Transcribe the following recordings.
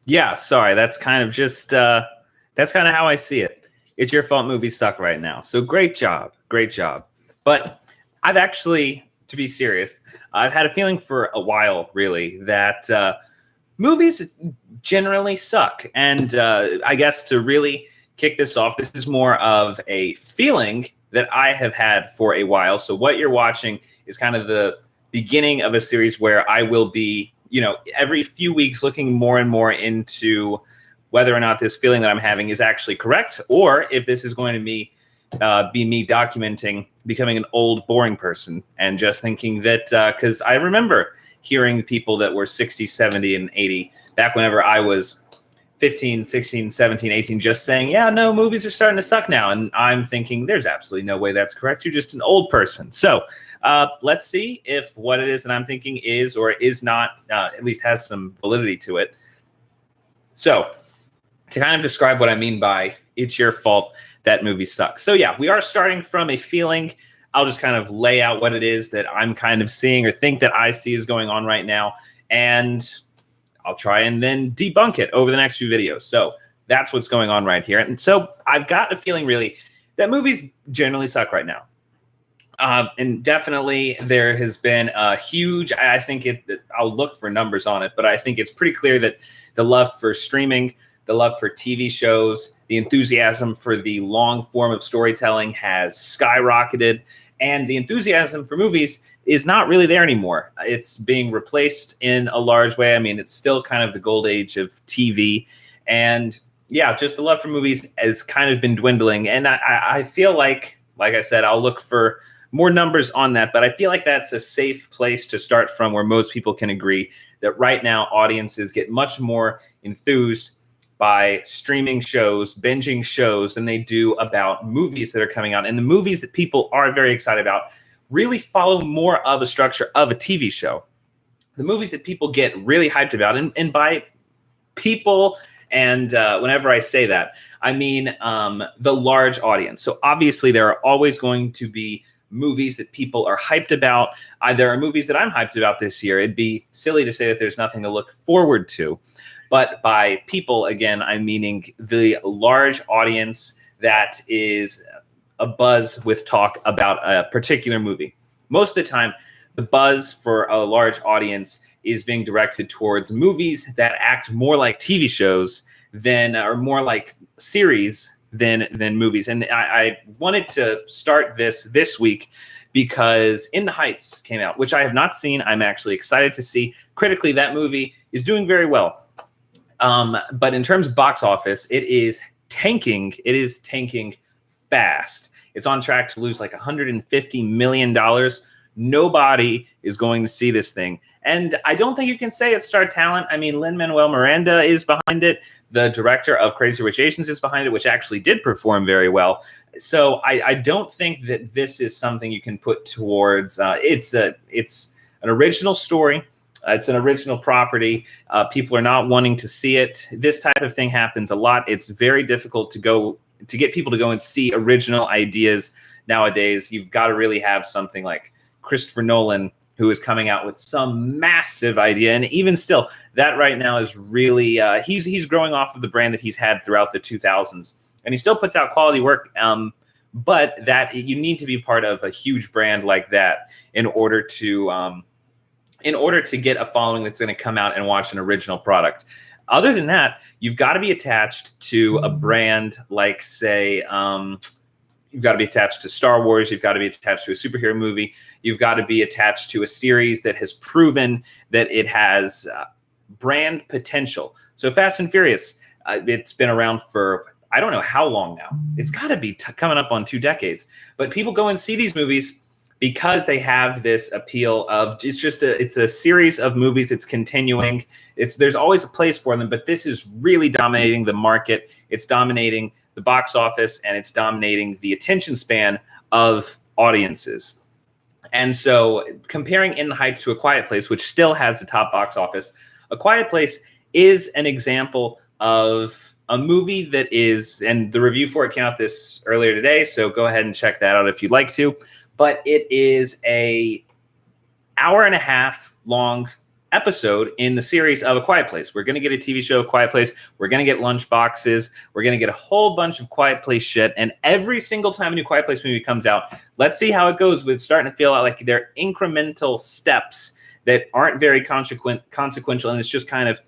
Yeah, sorry. That's kind of just that's kind of how I see it. It's your fault movies suck right now. So great job. Great job. But I've actually, to be serious, I've had a feeling for a while really that movies generally suck. And I guess to really kick this off, this is more of a feeling that I have had for a while. So what you're watching is kind of the beginning of a series where I will be, every few weeks looking more and more into whether or not this feeling that I'm having is actually correct, or if this is going to be me documenting becoming an old, boring person and just thinking that because I remember hearing people that were 60, 70, and 80 back whenever I was 15, 16, 17, 18, just saying, yeah, no, movies are starting to suck now. And I'm thinking there's absolutely no way that's correct. You're just an old person. So let's see if what it is that I'm thinking is or is not, at least has some validity to it. So to kind of describe what I mean by it's your fault that movie sucks. So yeah, we are starting from a feeling. I'll just kind of lay out what it is that I'm kind of seeing or think that I see is going on right now. And I'll try and then debunk it over the next few videos. So that's what's going on right here. And so I've got a feeling really that movies generally suck right now. And definitely there has been a huge, I think I'll look for numbers on it, but I think it's pretty clear that the love for streaming, the love for TV shows, the enthusiasm for the long form of storytelling has skyrocketed. And the enthusiasm for movies is not really there anymore. It's being replaced in a large way. I mean, it's still kind of the gold age of TV. And yeah, just the love for movies has kind of been dwindling. And I feel like I said, I'll look for more numbers on that. But I feel like that's a safe place to start from where most people can agree that right now audiences get much more enthused by streaming shows, binging shows, than they do about movies that are coming out. And the movies that people are very excited about really follow more of a structure of a TV show. The movies that people get really hyped about, and by people, and whenever I say that, I mean the large audience. So obviously there are always going to be movies that people are hyped about. There are movies that I'm hyped about this year. It'd be silly to say that there's nothing to look forward to. But by people, again, I'm meaning the large audience that is abuzz with talk about a particular movie. Most of the time, the buzz for a large audience is being directed towards movies that act more like TV shows or more like series than movies. And I wanted to start this week because In the Heights came out, which I have not seen. I'm actually excited to see. Critically, that movie is doing very well. But in terms of box office, it is tanking. It is tanking fast. It's on track to lose like $150 million. Nobody is going to see this thing. And I don't think you can say it's star talent. I mean, Lin-Manuel Miranda is behind it. The director of Crazy Rich Asians is behind it, which actually did perform very well. So I don't think that this is something you can put towards. It's an original story. It's an original property. People are not wanting to see it. This type of thing happens a lot. It's very difficult to get people to go and see original ideas nowadays. You've got to really have something like Christopher Nolan, who is coming out with some massive idea. And even still, that right now is really, he's growing off of the brand that he's had throughout the 2000s. And he still puts out quality work, but that you need to be part of a huge brand like that in order to get a following that's going to come out and watch an original product. Other than that, you've got to be attached to a brand like, say, you've got to be attached to Star Wars. You've got to be attached to a superhero movie. You've got to be attached to a series that has proven that it has brand potential. So Fast and Furious, it's been around for, I don't know how long now. It's got to be coming up on 2 decades. But people go and see these movies because they have this appeal of it's a series of movies that's continuing. There's always a place for them, but this is really dominating the market. It's dominating the box office, and it's dominating the attention span of audiences. And so comparing In the Heights to A Quiet Place, which still has the top box office, A Quiet Place is an example of a movie that is, and the review for it came out this earlier today, so go ahead and check that out if you'd like to. But it is a hour and a half long episode in the series of A Quiet Place. We're going to get a TV show, A Quiet Place. We're going to get lunch boxes. We're going to get a whole bunch of Quiet Place shit. And every single time a new Quiet Place movie comes out, let's see how it goes with starting to feel like they're incremental steps that aren't very consequential. And it's just kind of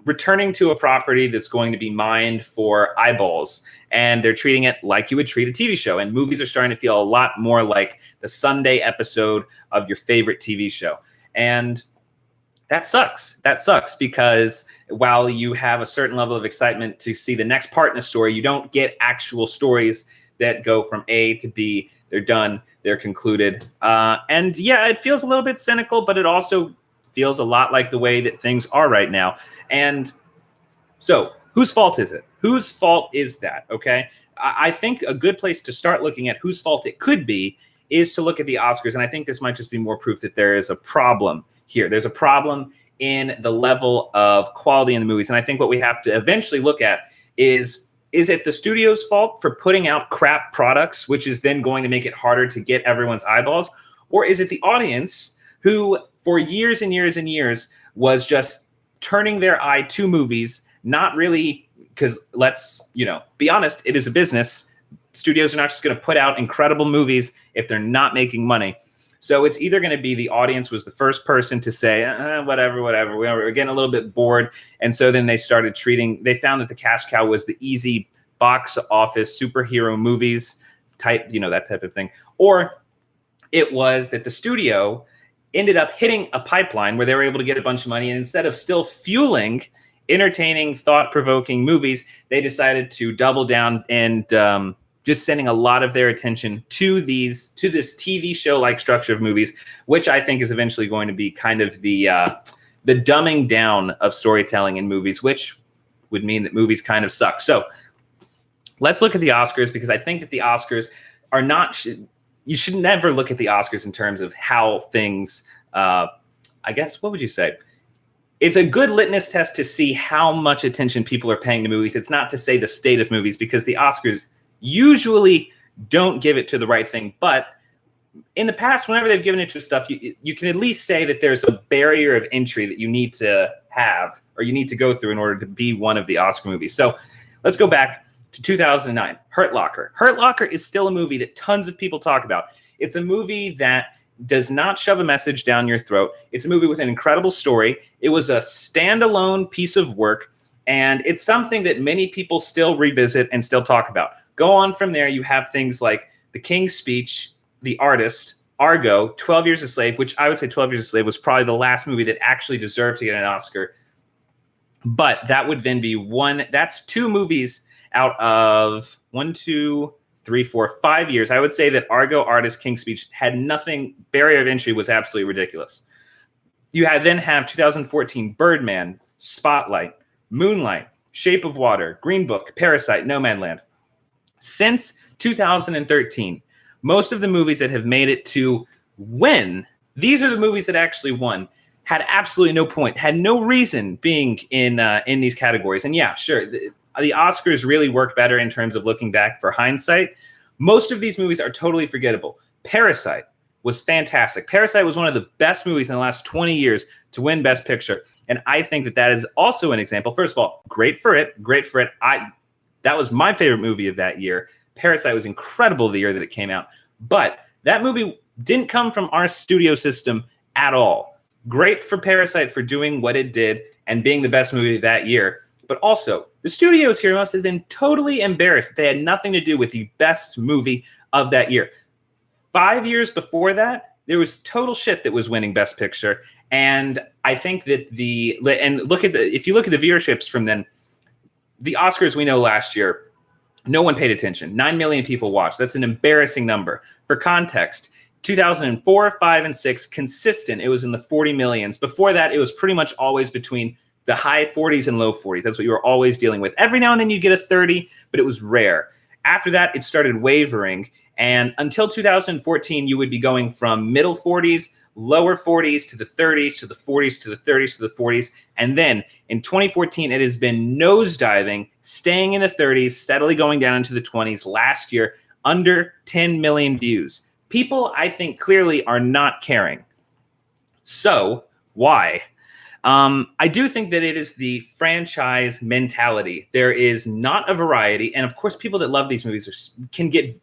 returning to a property that's going to be mined for eyeballs. And they're treating it like you would treat a TV show. And movies are starting to feel a lot more like the Sunday episode of your favorite TV show. And that sucks. That sucks because while you have a certain level of excitement to see the next part in a story, you don't get actual stories that go from A to B. They're done. They're concluded. And yeah, it feels a little bit cynical, but it also feels a lot like the way that things are right now. And so whose fault is it? Whose fault is that? Okay. I think a good place to start looking at whose fault it could be is to look at the Oscars. And I think this might just be more proof that there is a problem here. There's a problem in the level of quality in the movies. And I think what we have to eventually look at is it the studio's fault for putting out crap products, which is then going to make it harder to get everyone's eyeballs? Or is it the audience who for years and years and years was just turning their eye to movies, not really, because let's, be honest, it is a business. Studios are not just going to put out incredible movies if they're not making money. So it's either going to be the audience was the first person to say, whatever. We're getting a little bit bored. And so then they found that the cash cow was the easy box office superhero movies type, that type of thing. Or it was that the studio ended up hitting a pipeline where they were able to get a bunch of money. And instead of still fueling entertaining, thought-provoking movies, they decided to double down and just sending a lot of their attention to this TV show-like structure of movies, which I think is eventually going to be kind of the dumbing down of storytelling in movies, which would mean that movies kind of suck. So let's look at the Oscars, because I think that the Oscars are not... You should never look at the Oscars in terms of how things, I guess, what would you say? It's a good litmus test to see how much attention people are paying to movies. It's not to say the state of movies, because the Oscars usually don't give it to the right thing. But in the past, whenever they've given it to stuff, you can at least say that there's a barrier of entry that you need to have or you need to go through in order to be one of the Oscar movies. So let's go back to 2009, Hurt Locker. Hurt Locker is still a movie that tons of people talk about. It's a movie that does not shove a message down your throat. It's a movie with an incredible story. It was a standalone piece of work, and it's something that many people still revisit and still talk about. Go on from there, you have things like The King's Speech, The Artist, Argo, 12 Years a Slave, which I would say 12 Years a Slave was probably the last movie that actually deserved to get an Oscar. But that would then be that's two movies out of 5 years. I would say that Argo, Artist, King's Speech had nothing. Barrier of entry was absolutely ridiculous. You then have 2014 Birdman, Spotlight, Moonlight, Shape of Water, Green Book, Parasite, Nomadland. Since 2013, most of the movies that have made it to win, these are the movies that actually won, had absolutely no point, had no reason being in these categories. And yeah, sure, the Oscars really work better in terms of looking back for hindsight. Most of these movies are totally forgettable. Parasite was fantastic. Parasite was one of the best movies in the last 20 years to win Best Picture. And I think that is also an example. First of all, great for it. That was my favorite movie of that year. Parasite was incredible the year that it came out. But that movie didn't come from our studio system at all. Great for Parasite for doing what it did and being the best movie of that year. But also, the studios here must have been totally embarrassed. They had nothing to do with the best movie of that year. 5 years before that, there was total shit that was winning Best Picture. And I think that if you look at the viewerships from then, the Oscars we know last year, no one paid attention. 9 million people watched. That's an embarrassing number. For context, 2004, 5, and 6, consistent. It was in the 40 millions. Before that, it was pretty much always between the high 40s and low 40s. That's what you were always dealing with. Every now and then you get a 30, but it was rare. After that, it started wavering. And until 2014, you would be going from middle 40s, lower 40s to the 30s, to the 40s, to the 30s, to the 40s. And then in 2014, it has been nosediving, staying in the 30s, steadily going down into the 20s. Last year, under 10 million views. People, I think, clearly are not caring. So, why? I do think that it is the franchise mentality. There is not a variety, and of course, people that love these movies can get.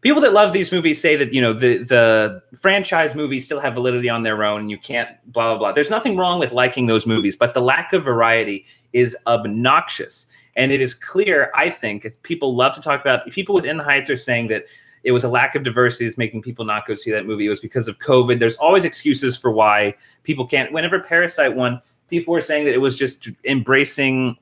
People that love these movies say that the franchise movies still have validity on their own. And you can't blah blah blah. There's nothing wrong with liking those movies, but the lack of variety is obnoxious. And it is clear, I think, if people love to talk about. People within the Heights are saying that it was a lack of diversity that's making people not go see that movie. It was because of COVID. There's always excuses for why people can't. Whenever Parasite won, people were saying that it was just embracing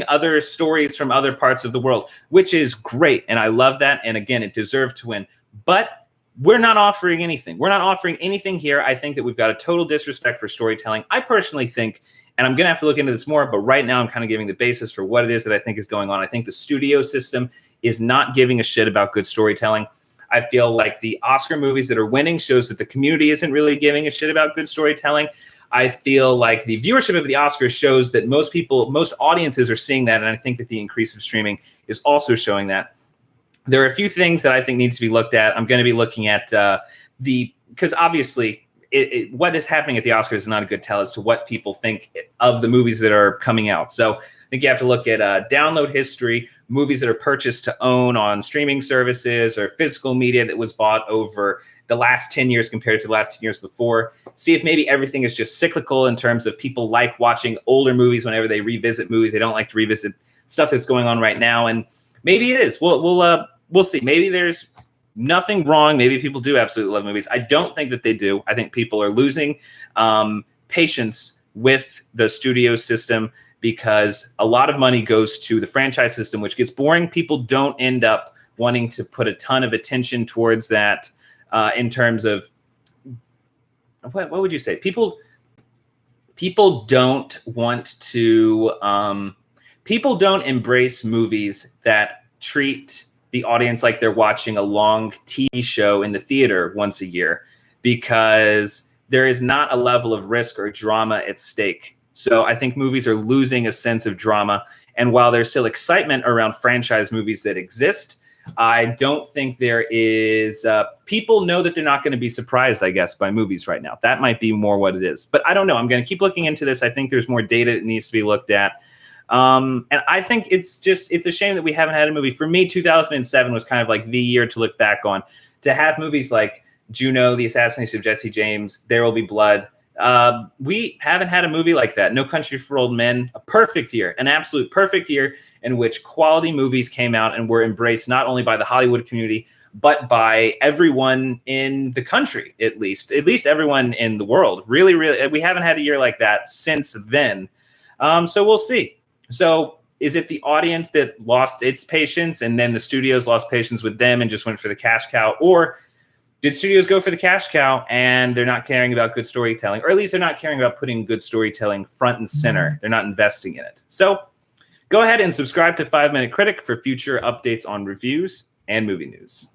other stories from other parts of the world, which is great. And I love that. And again, it deserved to win. But we're not offering anything. We're not offering anything here. I think that we've got a total disrespect for storytelling. I personally think, and I'm going to have to look into this more, but right now I'm kind of giving the basis for what it is that I think is going on. I think the studio system is not giving a shit about good storytelling. I feel like the Oscar movies that are winning shows that the community isn't really giving a shit about good storytelling. I feel like the viewership of the Oscars shows that most audiences are seeing that, and I think that the increase of streaming is also showing that. There are a few things that I think need to be looked at. I'm going to be looking at because obviously what is happening at the Oscars is not a good tell as to what people think of the movies that are coming out. So I think you have to look at download history, movies that are purchased to own on streaming services or physical media that was bought over the last 10 years compared to the last 10 years before. See if maybe everything is just cyclical in terms of people like watching older movies whenever they revisit movies. They don't like to revisit stuff that's going on right now. And maybe it is. We'll see. Maybe there's nothing wrong. Maybe people do absolutely love movies. I don't think that they do. I think people are losing patience with the studio system because a lot of money goes to the franchise system, which gets boring. People don't end up wanting to put a ton of attention towards that in terms of what would you say? People don't want to. People don't embrace movies that treat the audience like they're watching a long TV show in the theater once a year because there is not a level of risk or drama at stake. So I think movies are losing a sense of drama. And while there's still excitement around franchise movies that exist, I don't think there is. People know that they're not going to be surprised, I guess, by movies right now. That might be more what it is. But I don't know. I'm going to keep looking into this. I think there's more data that needs to be looked at. And I think it's a shame that we haven't had a movie. For me, 2007 was kind of like the year to look back on. To have movies like Juno, The Assassination of Jesse James, There Will Be Blood. We haven't had a movie like that. No Country for Old Men, a perfect year, an absolute perfect year in which quality movies came out and were embraced not only by the Hollywood community, but by everyone in the country, at least everyone in the world. Really, we haven't had a year like that since then. So we'll see. So is it the audience that lost its patience and then the studios lost patience with them and just went for the cash cow? Or did studios go for the cash cow and they're not caring about good storytelling, or at least they're not caring about putting good storytelling front and center? They're not investing in it. So go ahead and subscribe to 5 Minute Critic for future updates on reviews and movie news.